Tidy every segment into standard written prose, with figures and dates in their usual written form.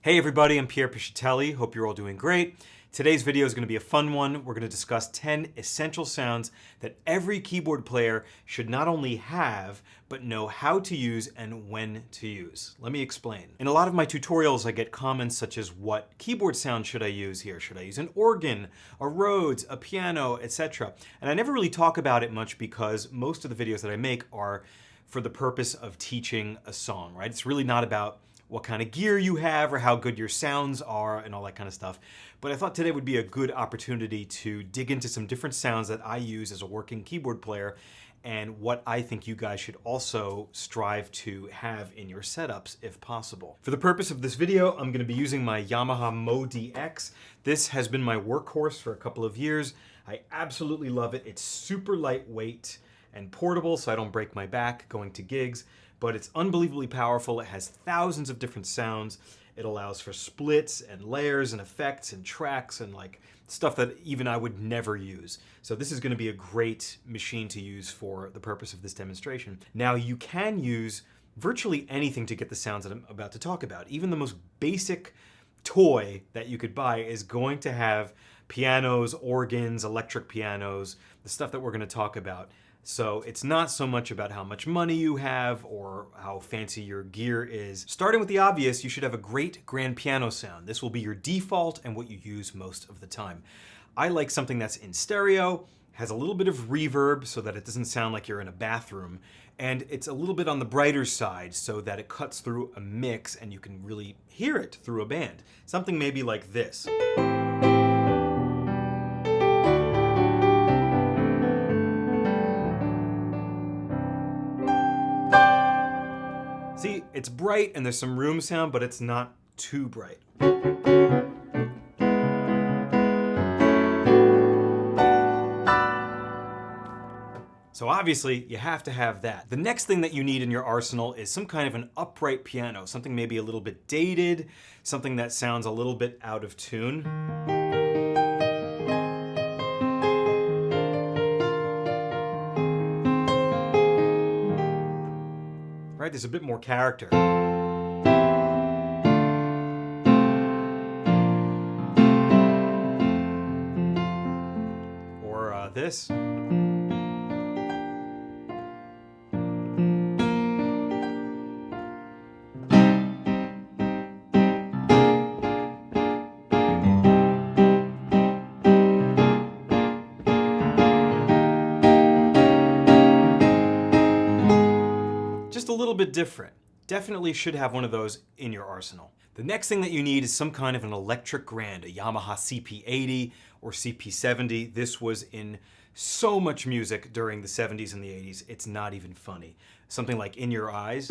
Hey everybody, I'm Pierre Piscitelli. Hope you're all doing great. Today's video is going to be a fun one. We're going to discuss 10 essential sounds that every keyboard player should not only have, but know how to use and when to use. Let me explain. In a lot of my tutorials, I get comments such as, what keyboard sound should I use here? Should I use an organ, a Rhodes, a piano, etc.? And I never really talk about it much because most of the videos that I make are for the purpose of teaching a song, right? It's really not about what kind of gear you have or how good your sounds are and all that kind of stuff. But I thought today would be a good opportunity to dig into some different sounds that I use as a working keyboard player and what I think you guys should also strive to have in your setups if possible. For the purpose of this video, I'm going to be using my Yamaha MODX. This has been my workhorse for a couple of years. I absolutely love it. It's super lightweight and portable, so I don't break my back going to gigs. But it's unbelievably powerful. It has thousands of different sounds. It allows for splits and layers and effects and tracks and like stuff that even I would never use. So this is going to be a great machine to use for the purpose of this demonstration. Now you can use virtually anything to get the sounds that I'm about to talk about. Even the most basic toy that you could buy is going to have pianos, organs, electric pianos, the stuff that we're going to talk about. So it's not so much about how much money you have or how fancy your gear is. Starting with the obvious, you should have a great grand piano sound. This will be your default and what you use most of the time. I like something that's in stereo, has a little bit of reverb so that it doesn't sound like you're in a bathroom, and it's a little bit on the brighter side so that it cuts through a mix and you can really hear it through a band. Something maybe like this. See, it's bright and there's some room sound, but it's not too bright. So obviously, you have to have that. The next thing that you need in your arsenal is some kind of an upright piano, something maybe a little bit dated, something that sounds a little bit out of tune. Right, there's a bit more character. Or this. Just a little bit different. Definitely should have one of those in your arsenal. The next thing that you need is some kind of an electric grand, a Yamaha CP80 or CP70. This was in so much music during the 70s and the 80s, it's not even funny. Something like In Your Eyes.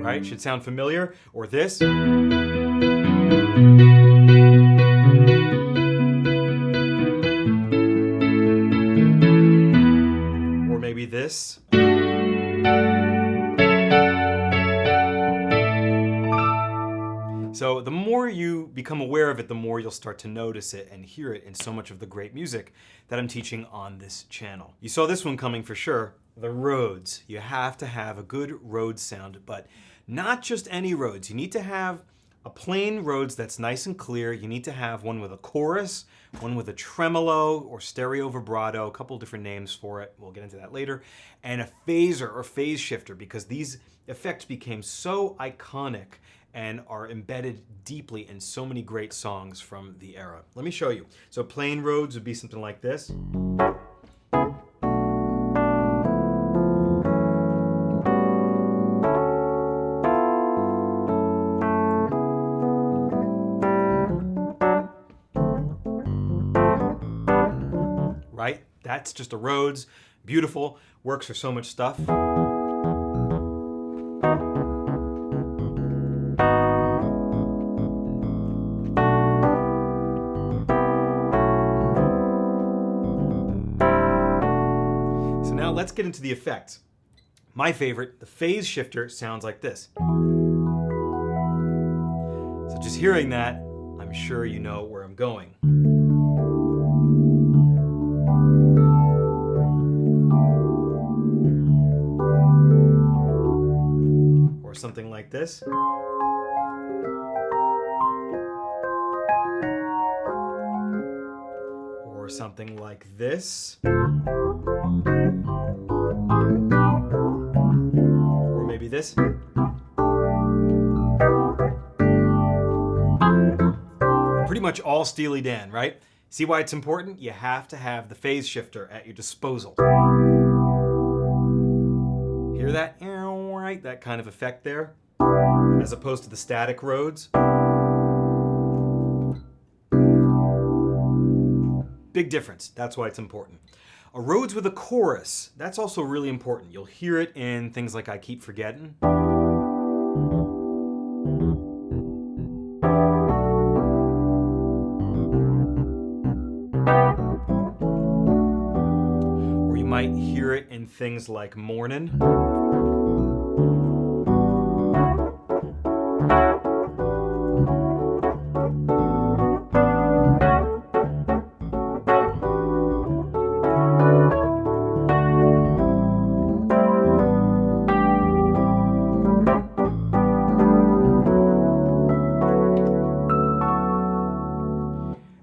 Right? Should sound familiar. Or this. Or maybe this. So the more you become aware of it, the more you'll start to notice it and hear it in so much of the great music that I'm teaching on this channel. You saw this one coming for sure. The Rhodes. You have to have a good Rhodes sound, but not just any Rhodes. You need to have a plain Rhodes that's nice and clear. You need to have one with a chorus, one with a tremolo or stereo vibrato, a couple different names for it. We'll get into that later. And a phaser or phase shifter, because these effects became so iconic and are embedded deeply in so many great songs from the era. Let me show you. So plain Rhodes would be something like this. Right? That's just a Rhodes. Beautiful. Works for so much stuff. So now let's get into the effects. My favorite, the phase shifter, sounds like this. So just hearing that, I'm sure you know where I'm going. Or something like this. Or something like this. Or maybe this. Pretty much all Steely Dan, right? See why it's important? You have to have the phase shifter at your disposal. Hear that? Right? That kind of effect there, as opposed to the static Rhodes. Big difference. That's why it's important. A Rhodes with a chorus, that's also really important. You'll hear it in things like I Keep Forgetting. Or you might hear it in things like Mornin'.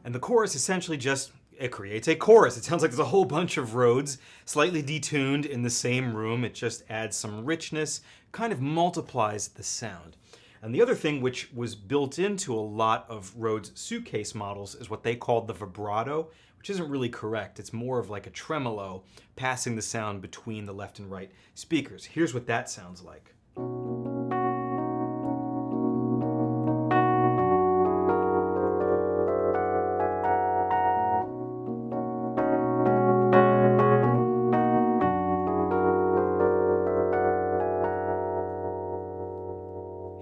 The chorus essentially just, it creates a chorus. It sounds like there's a whole bunch of Rhodes, slightly detuned in the same room. It just adds some richness, kind of multiplies the sound. And the other thing which was built into a lot of Rhodes suitcase models is what they called the vibrato, which isn't really correct. It's more of like a tremolo passing the sound between the left and right speakers. Here's what that sounds like.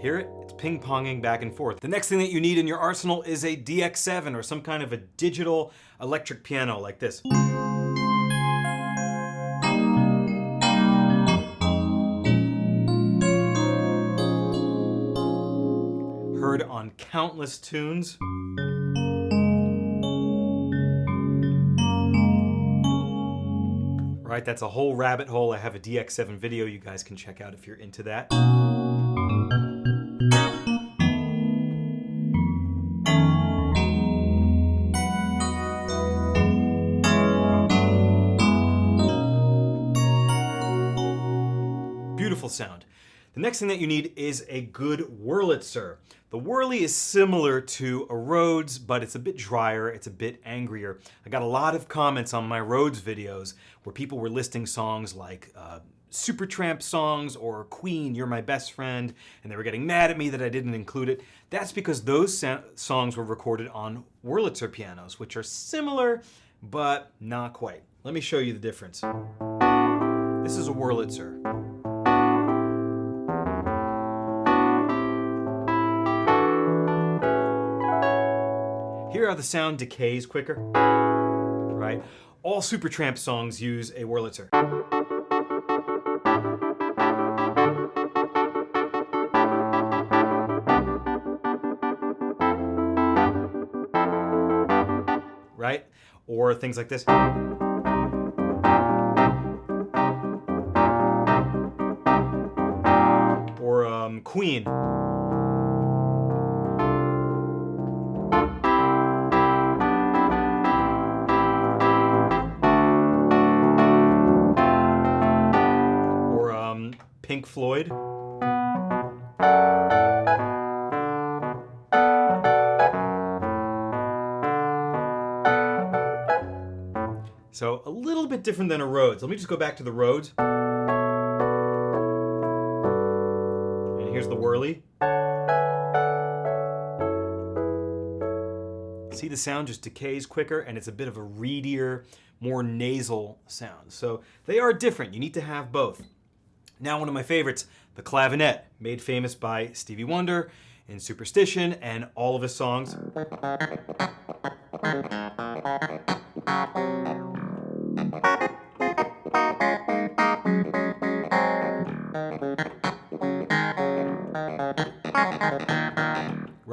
Hear it? It's ping-ponging back and forth. The next thing that you need in your arsenal is a DX7 or some kind of a digital electric piano like this. Heard on countless tunes. Right, that's a whole rabbit hole. I have a DX7 video you guys can check out if you're into that. Beautiful sound. The next thing that you need is a good Wurlitzer. The Whirly is similar to a Rhodes, but it's a bit drier, it's a bit angrier. I got a lot of comments on my Rhodes videos where people were listing songs like Supertramp songs or Queen, You're My Best Friend, and they were getting mad at me that I didn't include it. That's because those songs were recorded on Wurlitzer pianos, which are similar, but not quite. Let me show you the difference. This is a Wurlitzer. Hear how the sound decays quicker, right? All Supertramp songs use a Wurlitzer. Right? Or things like this. Or Queen. Pink Floyd. So a little bit different than a Rhodes. Let me just go back to the Rhodes. And here's the Whirly. See, the sound just decays quicker and it's a bit of a reedier, more nasal sound. So they are different. You need to have both. Now one of my favorites, the Clavinet, made famous by Stevie Wonder in Superstition and all of his songs.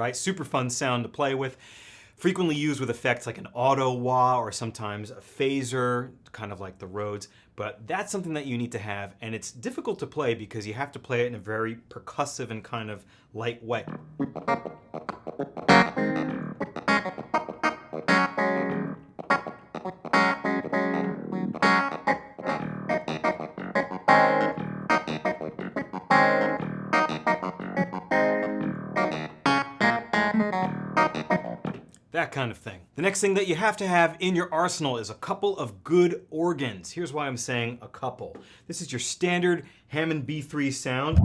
right? Super fun sound to play with. Frequently used with effects like an auto wah or sometimes a phaser, kind of like the Rhodes. But that's something that you need to have, and it's difficult to play because you have to play it in a very percussive and kind of light way. That kind of thing. The next thing that you have to have in your arsenal is a couple of good organs. Here's why I'm saying a couple. This is your standard Hammond B3 sound.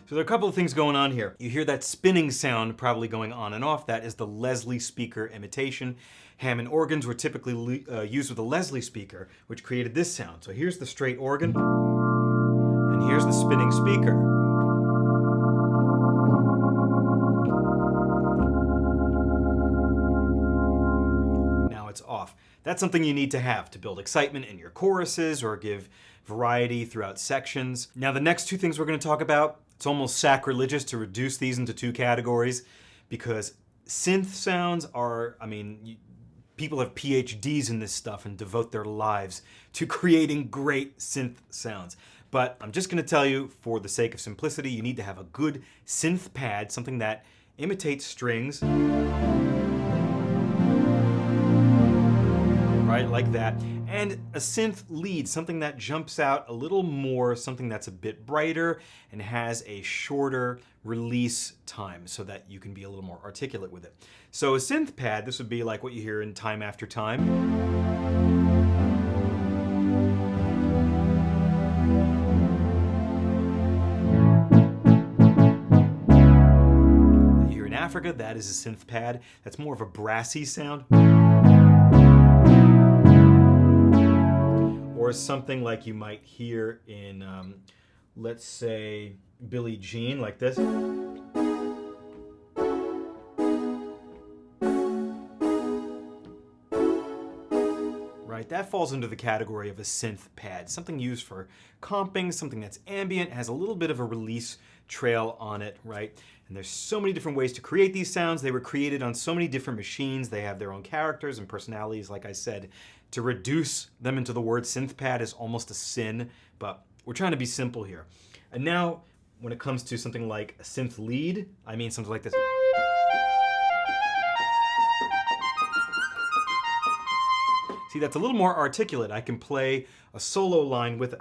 So there are a couple of things going on here. You hear that spinning sound probably going on and off. That is the Leslie speaker imitation. Hammond organs were typically used with a Leslie speaker, which created this sound. So here's the straight organ, and here's the spinning speaker. Now it's off. That's something you need to have to build excitement in your choruses or give variety throughout sections. Now the next two things we're going to talk about, it's almost sacrilegious to reduce these into two categories because synth sounds are, people have PhDs in this stuff and devote their lives to creating great synth sounds. But I'm just going to tell you, for the sake of simplicity, you need to have a good synth pad, something that imitates strings, right, like that, and a synth lead, something that jumps out a little more, something that's a bit brighter and has a shorter release time so that you can be a little more articulate with it. So a synth pad, this would be like what you hear in Time After Time. That you hear in Africa, that is a synth pad. That's more of a brassy sound. Or something like you might hear in, let's say, Billie Jean, like this. Right, that falls into the category of a synth pad, something used for comping, something that's ambient, has a little bit of a release trail on it, right? And there's so many different ways to create these sounds. They were created on so many different machines. They have their own characters and personalities, like I said. To reduce them into the word synth pad is almost a sin, but we're trying to be simple here. And now, when it comes to something like a synth lead, I mean something like this. See, that's a little more articulate. I can play a solo line with it.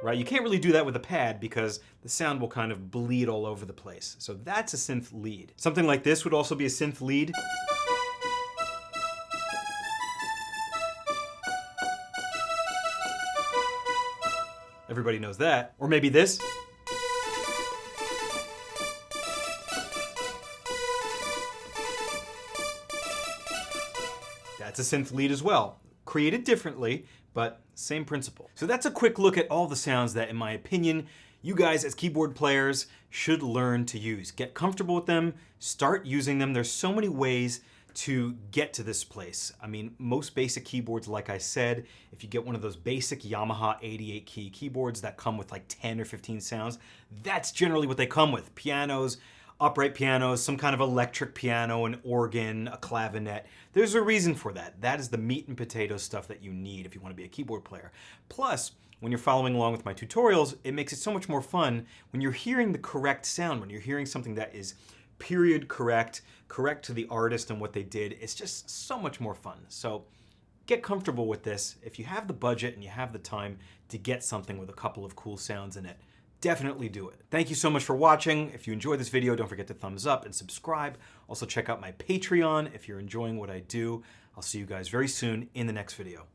Right? You can't really do that with a pad because the sound will kind of bleed all over the place. So that's a synth lead. Something like this would also be a synth lead. Everybody knows that. Or maybe this. That's a Synth Lead as well. Created differently, but same principle. So that's a quick look at all the sounds that, in my opinion, you guys as keyboard players should learn to use. Get comfortable with them, start using them. There's so many ways to get to this place. I mean, most basic keyboards, like I said, if you get one of those basic Yamaha 88 key keyboards that come with like 10 or 15 sounds, that's generally what they come with. Pianos, upright pianos, some kind of electric piano, an organ, a clavinet. There's a reason for that. That is the meat and potatoes stuff that you need if you want to be a keyboard player. Plus, when you're following along with my tutorials, it makes it so much more fun when you're hearing the correct sound, when you're hearing something that is period correct to the artist and what they did. It's just so much more fun. So get comfortable with this. If you have the budget and you have the time to get something with a couple of cool sounds in it, definitely do it. Thank you so much for watching. If you enjoyed this video, don't forget to thumbs up and subscribe. Also check out my Patreon if you're enjoying what I do. I'll see you guys very soon in the next video.